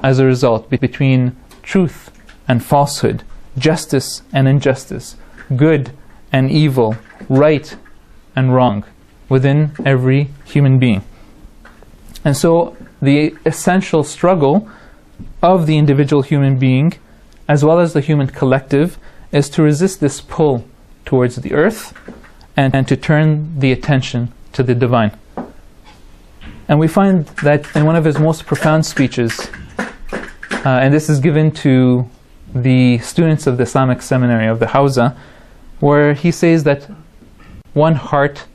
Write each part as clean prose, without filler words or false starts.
as a result between truth and falsehood, justice and injustice, good and evil, right and wrong within every human being. And so the essential struggle of the individual human being as well as the human collective is to resist this pull towards the earth and to turn the attention to the divine. And we find that in one of his most profound speeches, and this is given to the students of the Islamic seminary of the Hawza, where he says that one heart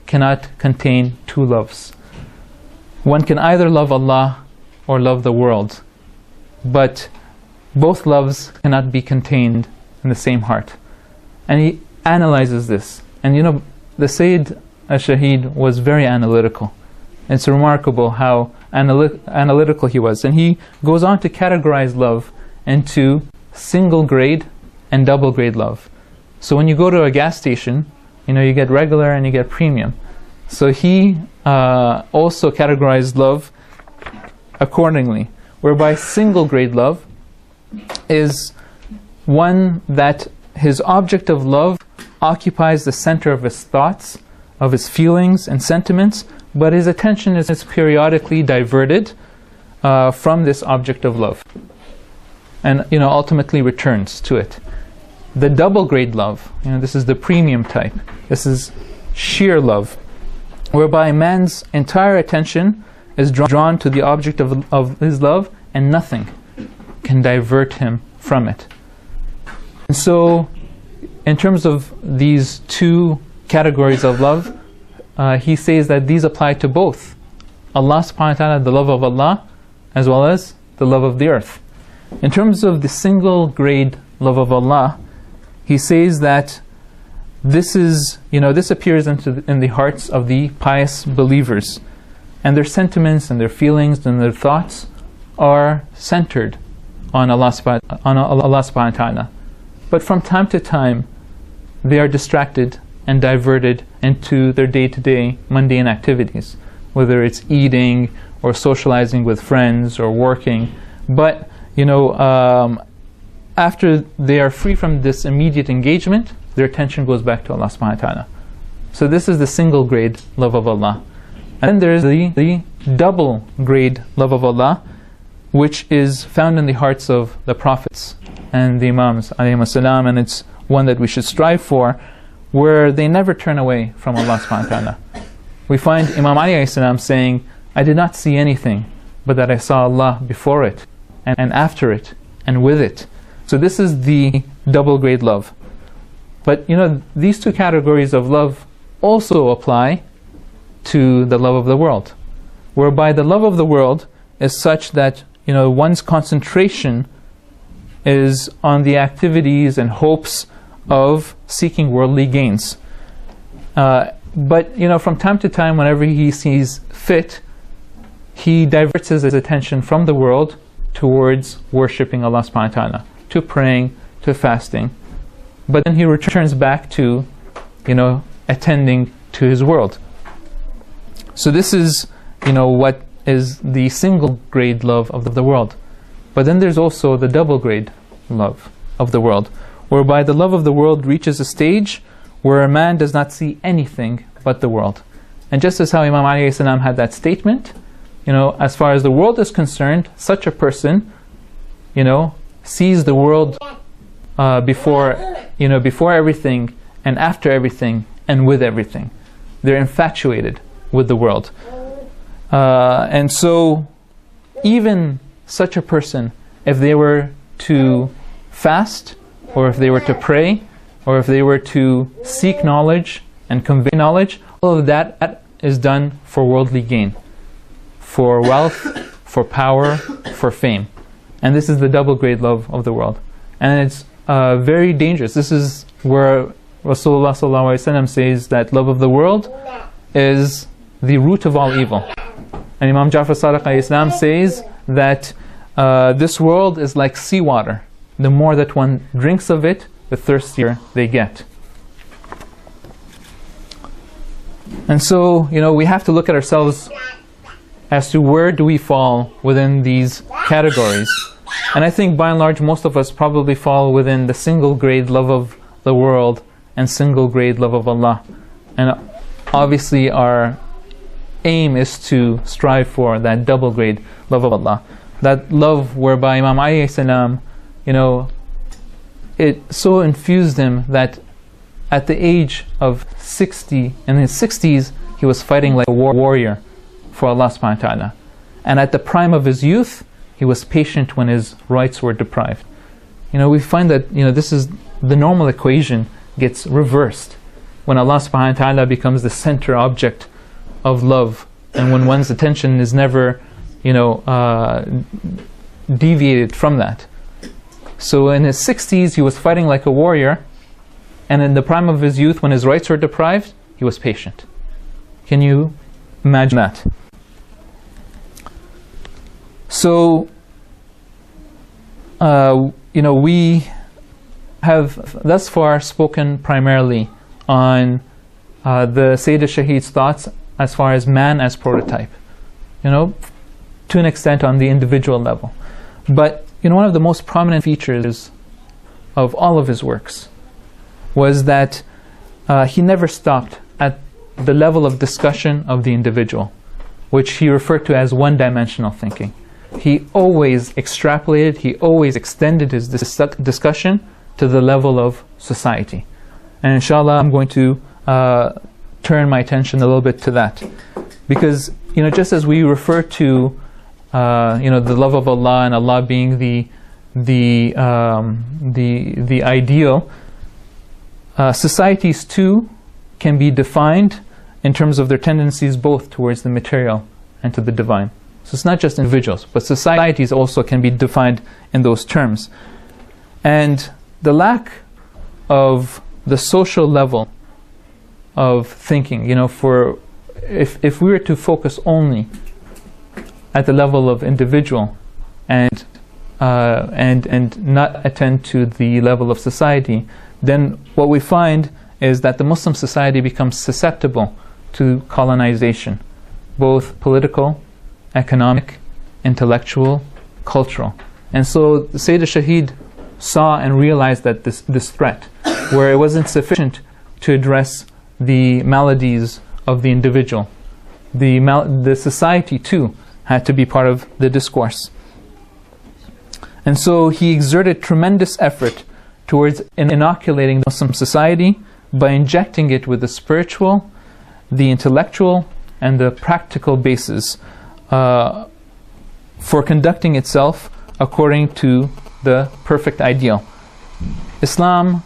cannot contain two loves. One can either love Allah or love the world, but both loves cannot be contained in the same heart. And he analyzes this. And you know, the Sayyid al-Shaheed was very analytical. It's remarkable how analytical he was. And he goes on to categorize love into single grade and double grade love. So when you go to a gas station, you know, you get regular and you get premium. So he also categorized love accordingly, whereby single grade love is one that his object of love occupies the center of his thoughts, of his feelings and sentiments, but his attention is periodically diverted from this object of love, and you know, ultimately returns to it. The double grade love, you know, this is the premium type. This is sheer love, whereby man's entire attention is drawn to the object of his love, and nothing can divert him from it. And so, in terms of these two categories of love, he says that these apply to both Allah subhanahu wa ta'ala, the love of Allah, as well as the love of the earth. In terms of the single grade love of Allah, he says that this is, you know, this appears in the hearts of the pious believers, and their sentiments and their feelings and their thoughts are centered on Allah subhanahu wa ta'ala. But from time to time, they are distracted and diverted into their day-to-day mundane activities, whether it's eating or socializing with friends or working. But you know, after they are free from this immediate engagement, their attention goes back to Allah subhanahu wa ta'ala. So this is the single grade love of Allah. And then there is the double grade love of Allah, which is found in the hearts of the prophets and the Imams alayhimus salam, and it's one that we should strive for, where they never turn away from Allah subhanahu wa ta'ala. We find Imam Ali alayhi salam saying, I did not see anything but that I saw Allah before it and after it and with it. So this is the double grade love. But you know, these two categories of love also apply to the love of the world, whereby the love of the world is such that, you know, one's concentration is on the activities and hopes of seeking worldly gains. But you know, from time to time, whenever he sees fit, he diverts his attention from the world towards worshipping Allah subhanahu wa ta'ala, to praying, to fasting. But then he returns back to, you know, attending to his world. So this is, you know, what is the single grade love of the world. But then there's also the double grade love of the world, whereby the love of the world reaches a stage where a man does not see anything but the world. And just as how Imam Ali alayhi salam had that statement, you know, as far as the world is concerned, such a person, you know, sees the world before everything and after everything and with everything. They're infatuated with the world. And so even such a person, if they were to fast, or if they were to pray, or if they were to seek knowledge and convey knowledge, all of that is done for worldly gain, for wealth, for power, for fame. And this is the double grade love of the world. And it's very dangerous. This is where Rasulullah sallallahu alaihi wasallam says that love of the world is the root of all evil. And Imam Ja'far Sadiq alayhi salam says that this world is like seawater. The more that one drinks of it, the thirstier they get. And so, you know, we have to look at ourselves as to where do we fall within these categories. And I think by and large most of us probably fall within the single grade love of the world and single grade love of Allah. And obviously our aim is to strive for that double grade love of Allah. That love whereby Imam Ali salam, it so infused him that at the age of 60, in his 60s, he was fighting like a warrior for Allah subhanahu wa ta'ala. And at the prime of his youth, he was patient when his rights were deprived. We find that this is the normal equation gets reversed when Allah subhanahu wa ta'ala becomes the center object of love, and when one's attention is never deviated from that. So in his 60s he was fighting like a warrior, and in the prime of his youth when his rights were deprived, he was patient. Can you imagine that? So we have thus far spoken primarily on the Sayyid al-Shaheed's thoughts as far as man as prototype, to an extent on the individual level. But one of the most prominent features of all of his works was that he never stopped at the level of discussion of the individual, which he referred to as one-dimensional thinking. He always extrapolated, he always extended his discussion to the level of society. And inshallah I'm going to turn my attention a little bit to that, because just as we refer to the love of Allah and Allah being the ideal, societies too can be defined in terms of their tendencies both towards the material and to the divine. So it's not just individuals, but societies also can be defined in those terms. And the lack of the social level of thinking, if we were to focus only at the level of individual and not attend to the level of society, then what we find is that the Muslim society becomes susceptible to colonization, both political, economic, intellectual, cultural. And so Sayyid al-Shaheed saw and realized that this threat, where it wasn't sufficient to address the maladies of the individual, the society too had to be part of the discourse. And so he exerted tremendous effort towards inoculating the Muslim society by injecting it with the spiritual, the intellectual, and the practical basis for conducting itself according to the perfect ideal. Islam,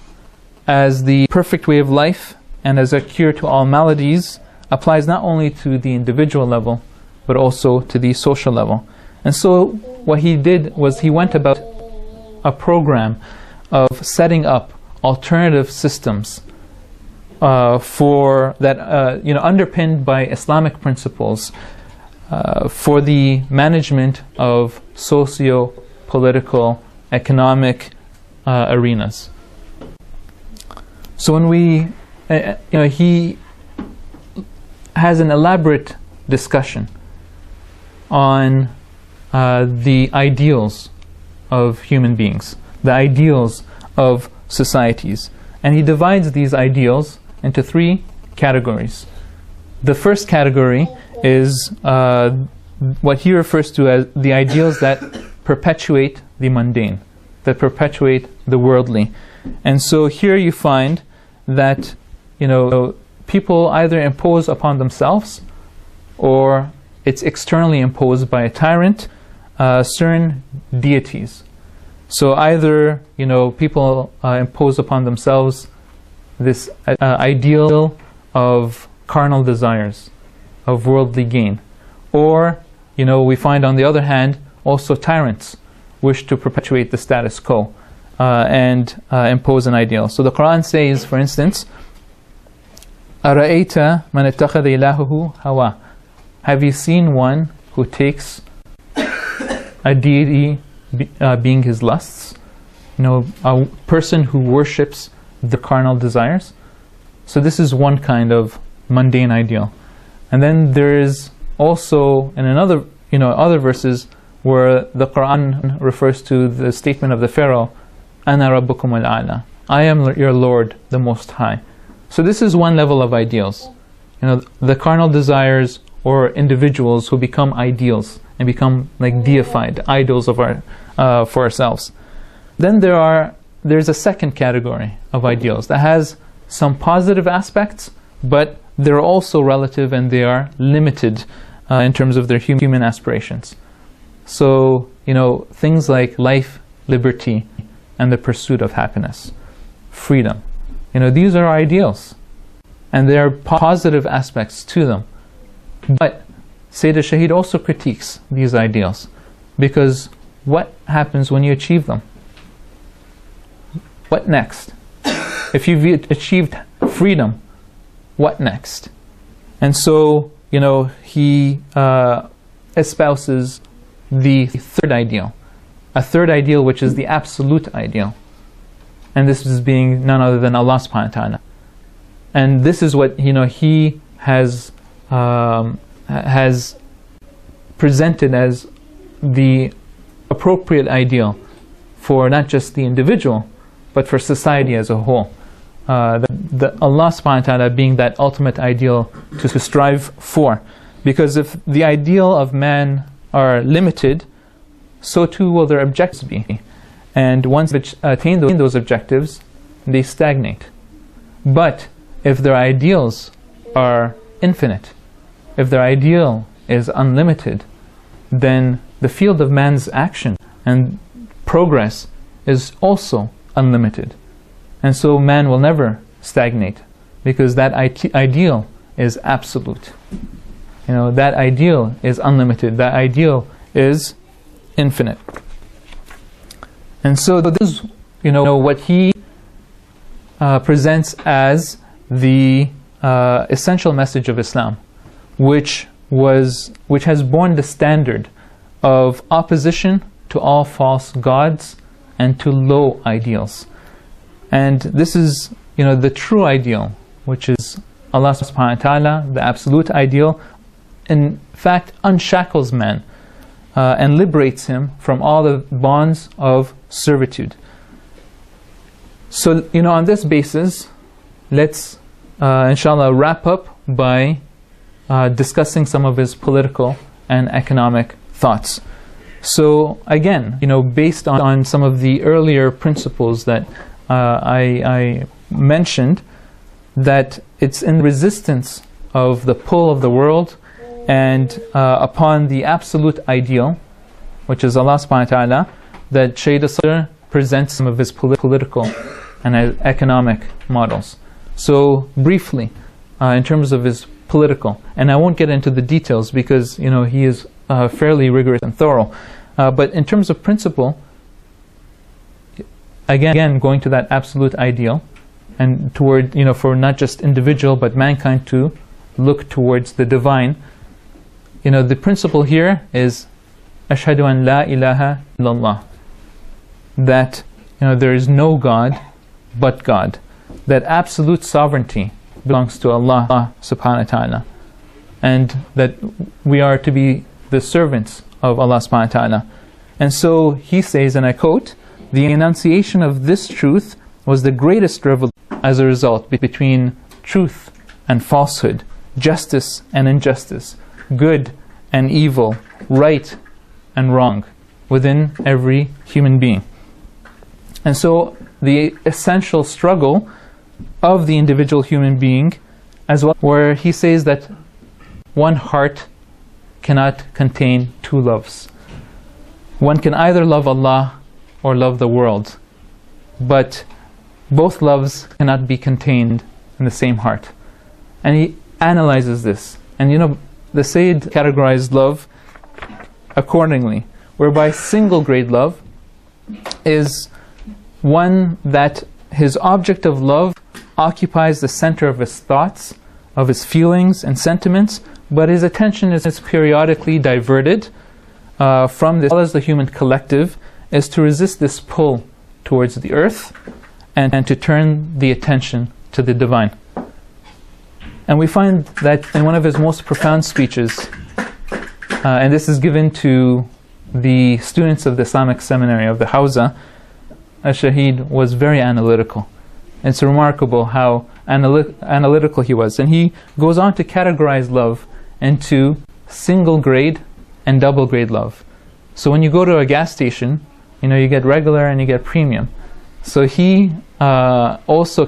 as the perfect way of life and as a cure to all maladies, applies not only to the individual level but also to the social level. And so what he did was he went about a program of setting up alternative systems for that underpinned by Islamic principles for the management of socio-political, economic arenas. So when we he has an elaborate discussion on the ideals of human beings, the ideals of societies, and he divides these ideals into three categories. The first category is what he refers to as the ideals that perpetuate the mundane, that perpetuate the worldly. And so here you find that people either impose upon themselves, or it's externally imposed by a tyrant, certain deities. So either people impose upon themselves this ideal of carnal desires, of worldly gain, or we find on the other hand also tyrants wish to perpetuate the status quo and impose an ideal. So the Quran says, for instance, أَرَأَيْتَ مَنِ اتَّخَذَ إِلَهُهُ هَوَى. Have you seen one who takes a deity being his lusts? A person who worships the carnal desires. So this is one kind of mundane ideal. And then there is also in another, other verses where the Quran refers to the statement of the Pharaoh, Ana Rabbukum al-A'la, I am your Lord, the Most High. So this is one level of ideals. The carnal desires, or individuals who become ideals and become like deified idols of for ourselves. Then there's a second category of ideals that has some positive aspects, but they're also relative and they are limited in terms of their human aspirations. So, things like life, liberty, and the pursuit of happiness, freedom. These are ideals, and there are positive aspects to them. But Sayyid al-Shaheed also critiques these ideals, because what happens when you achieve them? What next? If you've achieved freedom, what next? And so, he espouses the third ideal, a third ideal which is the absolute ideal. And this is being none other than Allah subhanahu wa ta'ala. And this is what, he has presented as the appropriate ideal for not just the individual, but for society as a whole. Allah subhanahu wa ta'ala being that ultimate ideal to strive for. Because if the ideal of man are limited, so too will their objectives be. And once they attain those objectives, they stagnate. But if their ideals are infinite, if their ideal is unlimited, then the field of man's action and progress is also unlimited. And so man will never stagnate, because that ideal is absolute. That ideal is unlimited. That ideal is infinite. And so this is, what he presents as the essential message of Islam, which has borne the standard of opposition to all false gods and to low ideals. And this is, the true ideal, which is Allah subhanahu wa ta'ala, the absolute ideal, in fact unshackles man and liberates him from all the bonds of servitude. So, on this basis, let's inshallah wrap up by discussing some of his political and economic thoughts. So again, based on some of the earlier principles that I mentioned, that it's in resistance of the pull of the world and upon the absolute ideal, which is Allah subhanahu wa ta'ala, that Sayyid al Sadr presents some of his political and economic models. So briefly, in terms of his political, and I won't get into the details because he is fairly rigorous and thorough, but in terms of principle, again going to that absolute ideal, and toward for not just individual but mankind to look towards the divine. The principle here is Ashhadu an la ilaha illallah, that there is no God but God, that absolute sovereignty belongs to Allah subhanahu wa ta'ala, and that we are to be the servants of Allah subhanahu wa ta'ala. And so he says, and I quote, "The enunciation of this truth was the greatest revolution as a result between truth and falsehood, justice and injustice, good and evil, right and wrong, within every human being." And so the essential struggle of the individual human being, as well, where he says that one heart cannot contain two loves. One can either love Allah or love the world, but both loves cannot be contained in the same heart. And he analyzes this, and the Sayyid categorized love accordingly, whereby single grade love is one that his object of love occupies the center of his thoughts, of his feelings and sentiments, but his attention is periodically diverted from this, as well as the human collective, is to resist this pull towards the earth and to turn the attention to the divine. And we find that in one of his most profound speeches, and this is given to the students of the Islamic seminary of the Hawza. Al-Shaheed was very analytical. It's remarkable how analytical he was. And he goes on to categorize love into single grade and double grade love. So when you go to a gas station, you know, you get regular and you get premium. So he also